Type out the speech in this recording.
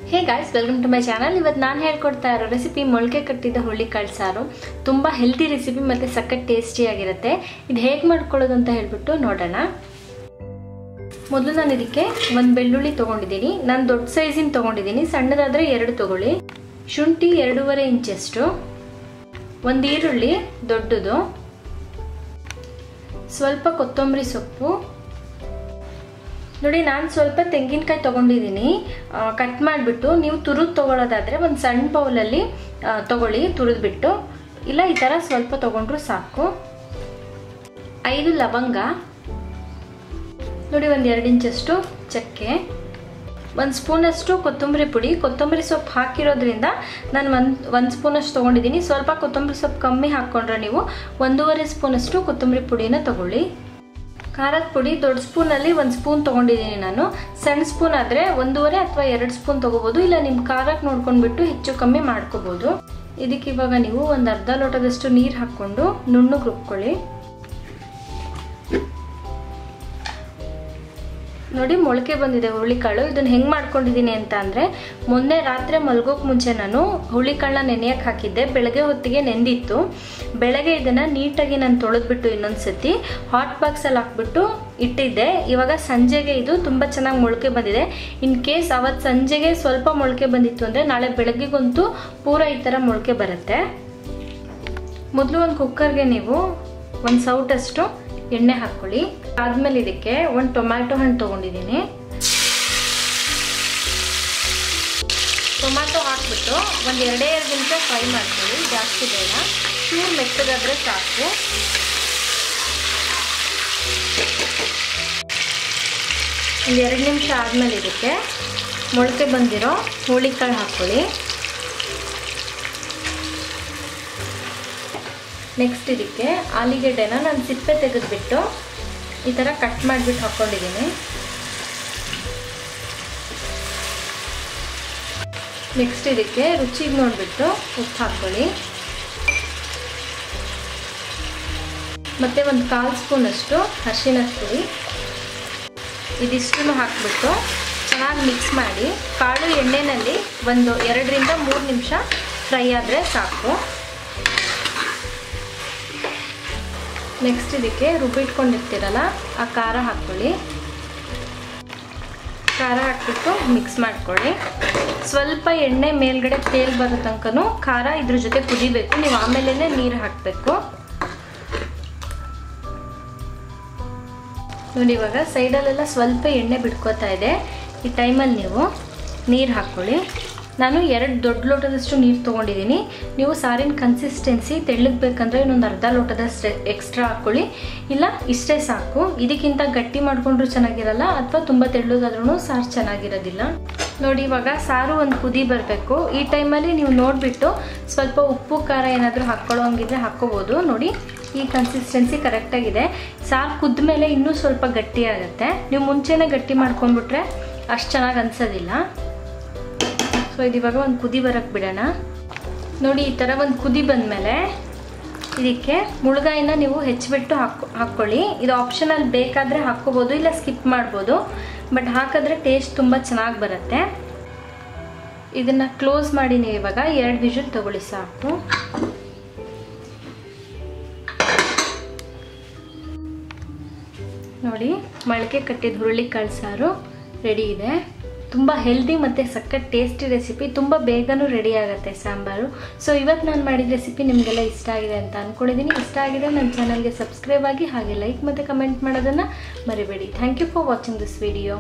Hey guys, welcome to my channel. ಇವತ್ತು ನಾನು ಹೇಳ್ಕೊಡ್ತಾ ಇರೋ ರೆಸಿಪಿ ಮೊಳಕೆ ಕಟ್ಟಿದ ಹುರುಳಿಕಾಳು ಸಾರು. ತುಂಬಾ ಹೆಲ್ದಿ ರೆಸಿಪಿ ಮತ್ತೆ ಸಖತ್ ಟೇಸ್ಟಿ ಆಗಿರುತ್ತೆ. ಇದು ಹೇಗೆ ಮಾಡ್ಕೊಳ್ಳೋದು ಅಂತ ಹೇಳ್ಬಿಟ್ಟು ನೋಡೋಣ. ಮೊದಲು ನಾನು ಇದಕ್ಕೆ ಒಂದು ಬೆಳ್ಳುಳ್ಳಿ ತಗೊಂಡಿದ್ದೀನಿ. ನಾನು ದೊಡ್ಡ ಸೈಜಿನ ತಗೊಂಡಿದ್ದೀನಿ. ಸಣ್ಣದಾದ್ರೆ 2 ತಗೊಳ್ಳಿ. ಶುಂಠಿ 2.5 ಇಂಚಷ್ಟು. ಒಂದು ಈರುಳ್ಳಿ ದೊಡ್ಡದು. ಸ್ವಲ್ಪ ಕೊತ್ತಂಬರಿ ಸೊಪ್ಪು. ನೋಡಿ ನಾನು ಸ್ವಲ್ಪ ತೆಂಗಿನಕಾಯಿ ತಗೊಂಡಿದ್ದೀನಿ. ಕಟ್ ಮಾಡಿಬಿಟ್ಟು ನೀವು ತುರಿದು ತಗೊಳ್ಳೋದಾದ್ರೆ ಒಂದು ಸಣ್ಣ ಬೌಲಲ್ಲಿ ತಗೊಳ್ಳಿ, ತುರಿದ್ಬಿಟ್ಟು. ಇಲ್ಲ ಈ ಥರ ಸ್ವಲ್ಪ ತಗೊಂಡ್ರು ಸಾಕು. 5 ಲವಂಗ. ನೋಡಿ ಒಂದು 2 ಇಂಚಷ್ಟು ಚಕ್ಕೆ. 1 ಸ್ಪೂನಷ್ಟು ಕೊತ್ತಂಬರಿ ಪುಡಿ. ಕೊತ್ತಂಬರಿ ಸೊಪ್ಪು ಹಾಕಿರೋದ್ರಿಂದ ನಾನು ಒಂದು ಸ್ಪೂನಷ್ಟು ತೊಗೊಂಡಿದ್ದೀನಿ. ಸ್ವಲ್ಪ ಕೊತ್ತಂಬರಿ ಸೊಪ್ಪು ಕಮ್ಮಿ ಹಾಕ್ಕೊಂಡ್ರೆ ನೀವು 1.5 ಸ್ಪೂನಷ್ಟು ಕೊತ್ತಂಬರಿ ಪುಡಿನ ತಗೊಳ್ಳಿ. ಖಾರದ ಪುಡಿ ದೊಡ್ಡ ಸ್ಪೂನಲ್ಲಿ 1 ಸ್ಪೂನ್ ತೊಗೊಂಡಿದ್ದೀನಿ ನಾನು. ಸಣ್ಣ ಸ್ಪೂನ್ ಆದರೆ 1.5 ಅಥವಾ 2 ಸ್ಪೂನ್ ತೊಗೋಬೋದು. ಇಲ್ಲ ನಿಮ್ಮ ಖಾರಕ್ಕೆ ನೋಡ್ಕೊಂಡ್ಬಿಟ್ಟು ಹೆಚ್ಚು ಕಮ್ಮಿ ಮಾಡ್ಕೋಬೋದು. ಇದಕ್ಕೆ ಇವಾಗ ನೀವು ಒಂದು ಅರ್ಧ ಲೋಟದಷ್ಟು ನೀರು ಹಾಕ್ಕೊಂಡು ನುಣ್ಣಗೆ ರುಬ್ಕೊಳ್ಳಿ. ನೋಡಿ ಮೊಳಕೆ ಬಂದಿದೆ ಹುರುಳಿಕಾಳು. ಇದನ್ನು ಹೆಂಗೆ ಮಾಡ್ಕೊಂಡಿದ್ದೀನಿ ಅಂತ ಅಂದರೆ, ಮೊನ್ನೆ ರಾತ್ರಿ ಮಲ್ಗೋಕೆ ಮುಂಚೆ ನಾನು ಹುರುಳಿಕಾಳನ್ನ ನೆನೆಯಕ್ಕೆ ಹಾಕಿದ್ದೆ. ಬೆಳಗ್ಗೆ ಹೊತ್ತಿಗೆ ನೆಂದಿತ್ತು. ಬೆಳಗ್ಗೆ ಇದನ್ನು ನೀಟಾಗಿ ನಾನು ತೊಳೆದ್ಬಿಟ್ಟು ಇನ್ನೊಂದು ಸತಿ ಹಾಟ್ ಬಾಕ್ಸಲ್ಲಿ ಹಾಕ್ಬಿಟ್ಟು ಇಟ್ಟಿದ್ದೆ. ಇವಾಗ ಸಂಜೆಗೆ ಇದು ತುಂಬ ಚೆನ್ನಾಗಿ ಮೊಳಕೆ ಬಂದಿದೆ. ಇನ್ ಕೇಸ್ ಅವತ್ತು ಸಂಜೆಗೆ ಸ್ವಲ್ಪ ಮೊಳಕೆ ಬಂದಿತ್ತು ಅಂದರೆ ನಾಳೆ ಬೆಳಗ್ಗೆಗಂತೂ ಪೂರ ಈ ಥರ ಮೊಳಕೆ ಬರುತ್ತೆ. ಮೊದಲು ಒಂದು ಕುಕ್ಕರ್ಗೆ ನೀವು 1 ಸೌಟಷ್ಟು ಎಣ್ಣೆ ಹಾಕ್ಕೊಳ್ಳಿ. ಆದ್ಮೇಲೆ ಇದಕ್ಕೆ ಒಂದು ಟೊಮ್ಯಾಟೊ ಹಣ್ಣು ತೊಗೊಂಡಿದ್ದೀನಿ. ಟೊಮ್ಯಾಟೊ ಹಾಕ್ಬಿಟ್ಟು ಒಂದು 2 ನಿಮಿಷ ಫ್ರೈ ಮಾಡ್ಕೊಳ್ಳಿ. ಜಾಸ್ತಿ ಬೇಡ, ಚೂರು ಮೆತ್ತಗಾದ್ರೆ ಸಾಕು. ಒಂದು 2 ನಿಮಿಷ ಆದಮೇಲೆ ಇದಕ್ಕೆ ಮೊಳಕೆ ಬಂದಿರೋ ಹುರುಳಿಕಾಳು ಹಾಕ್ಕೊಳ್ಳಿ. ನೆಕ್ಸ್ಟ್ ಇದಕ್ಕೆ ಆಲೂಗೆಡ್ಡೆನ ನಾನು ಸಿಪ್ಪೆ ತೆಗೆದುಬಿಟ್ಟು ಈ ಥರ ಕಟ್ ಮಾಡಿಬಿಟ್ಟು ಹಾಕ್ಕೊಂಡಿದ್ದೀನಿ. ನೆಕ್ಸ್ಟ್ ಇದಕ್ಕೆ ರುಚಿಗೆ ನೋಡಿಬಿಟ್ಟು ಉಪ್ಪು ಹಾಕ್ಕೊಳ್ಳಿ. ಮತ್ತು ಒಂದು 1/4 ಸ್ಪೂನಷ್ಟು ಅರಿಶಿಣದ ಪುಡಿ. ಇದಿಷ್ಟನ್ನು ಹಾಕ್ಬಿಟ್ಟು ಚೆನ್ನಾಗಿ ಮಿಕ್ಸ್ ಮಾಡಿ. ಕಾಳು ಎಣ್ಣೆಯಲ್ಲಿ ಒಂದು 2 ರಿಂದ 3 ನಿಮಿಷ ಫ್ರೈ ಆದರೆ ಸಾಕು. ನೆಕ್ಸ್ಟ್ ಇದಕ್ಕೆ ರುಬ್ಬಿಟ್ಕೊಂಡಿರ್ತೀರಲ್ಲ ಆ ಖಾರ ಹಾಕ್ಕೊಳ್ಳಿ. ಖಾರ ಹಾಕ್ಬಿಟ್ಟು ಮಿಕ್ಸ್ ಮಾಡ್ಕೊಳ್ಳಿ. ಸ್ವಲ್ಪ ಎಣ್ಣೆ ಮೇಲ್ಗಡೆ ತೇಲ್ ಬರೋ ತನಕನೂ ಖಾರ ಇದ್ರ ಜೊತೆ ಕುದಿಬೇಕು. ನೀವು ಆಮೇಲೆ ನೀರು ಹಾಕಬೇಕು. ನೋಡಿ ಇವಾಗ ಸೈಡಲ್ಲೆಲ್ಲ ಸ್ವಲ್ಪ ಎಣ್ಣೆ ಬಿಟ್ಕೋತಾ ಇದೆ. ಈ ಟೈಮಲ್ಲಿ ನೀವು ನೀರು ಹಾಕ್ಕೊಳ್ಳಿ. ನಾನು 2 ದೊಡ್ಡ ಲೋಟದಷ್ಟು ನೀರು ತೊಗೊಂಡಿದ್ದೀನಿ. ನೀವು ಸಾರಿನ ಕನ್ಸಿಸ್ಟೆನ್ಸಿ ತೆಳ್ಳಗೆ ಬೇಕಂದರೆ ಇನ್ನೊಂದು ಅರ್ಧ ಲೋಟದಷ್ಟು ಎಕ್ಸ್ಟ್ರಾ ಹಾಕ್ಕೊಳ್ಳಿ. ಇಲ್ಲ ಇಷ್ಟೇ ಸಾಕು. ಇದಕ್ಕಿಂತ ಗಟ್ಟಿ ಮಾಡಿಕೊಂಡ್ರೂ ಚೆನ್ನಾಗಿರಲ್ಲ, ಅಥವಾ ತುಂಬ ತೆಳ್ಳಗಾದ್ರೂ ಸಾರು ಚೆನ್ನಾಗಿರೋದಿಲ್ಲ. ನೋಡಿ ಇವಾಗ ಸಾರು ಒಂದು ಕುದಿ ಬರಬೇಕು. ಈ ಟೈಮಲ್ಲಿ ನೀವು ನೋಡಿಬಿಟ್ಟು ಸ್ವಲ್ಪ ಉಪ್ಪು ಖಾರ ಏನಾದರೂ ಹಾಕ್ಕೊಳ್ಳೋ ಹಂಗಿದ್ರೆ ಹಾಕ್ಕೋಬೋದು. ನೋಡಿ ಈ ಕನ್ಸಿಸ್ಟೆನ್ಸಿ ಕರೆಕ್ಟಾಗಿದೆ. ಸಾರು ಕುದ್ದ ಮೇಲೆ ಇನ್ನೂ ಸ್ವಲ್ಪ ಗಟ್ಟಿ ಆಗುತ್ತೆ. ನೀವು ಮುಂಚೆನೇ ಗಟ್ಟಿ ಮಾಡ್ಕೊಂಡ್ಬಿಟ್ರೆ ಅಷ್ಟು ಚೆನ್ನಾಗಿ ಅನ್ಸೋದಿಲ್ಲ. ಸೊ ಇದು ಇವಾಗ ಒಂದು ಕುದಿ ಬರೋಕ್ಕೆ ಬಿಡೋಣ. ನೋಡಿ ಈ ಥರ ಒಂದು ಕುದಿ ಬಂದಮೇಲೆ ಇದಕ್ಕೆ ಮುಳುಗಾಯಿನ ನೀವು ಹೆಚ್ಚಿಬಿಟ್ಟು ಹಾಕ್ಕೊಳ್ಳಿ. ಇದು ಆಪ್ಷನಲ್, ಬೇಕಾದರೆ ಹಾಕ್ಕೋಬೋದು, ಇಲ್ಲ ಸ್ಕಿಪ್ ಮಾಡ್ಬೋದು. ಬಟ್ ಹಾಕಿದ್ರೆ ಟೇಸ್ಟ್ ತುಂಬ ಚೆನ್ನಾಗಿ ಬರುತ್ತೆ. ಇದನ್ನು ಕ್ಲೋಸ್ ಮಾಡಿ ನೀವು ಇವಾಗ 2 ವಿಷಲ್ ತಗೊಳ್ಳಿ ಸಾಕು. ನೋಡಿ ಮೊಳಕೆ ಕಟ್ಟಿದ ಹುರುಳಿಕಾಳು ಸಾರು ರೆಡಿ ಇದೆ. ತುಂಬ ಹೆಲ್ದಿ ಮತ್ತು ಸಖತ್ ಟೇಸ್ಟಿ ರೆಸಿಪಿ. ತುಂಬ ಬೇಗನೂ ರೆಡಿ ಆಗುತ್ತೆ ಸಾಂಬಾರು. ಸೊ ಇವತ್ತು ನಾನು ಮಾಡಿದ ರೆಸಿಪಿ ನಿಮಗೆಲ್ಲ ಇಷ್ಟ ಆಗಿದೆ ಅಂತ ಅಂದ್ಕೊಂಡಿದ್ದೀನಿ. ಇಷ್ಟ ಆಗಿದೆ ನನ್ನ ಚಾನಲ್ಗೆ ಸಬ್ಸ್ಕ್ರೈಬ್ ಆಗಿ, ಹಾಗೆ ಲೈಕ್ ಮತ್ತು ಕಮೆಂಟ್ ಮಾಡೋದನ್ನು ಮರಿಬೇಡಿ. Thank you for watching this video.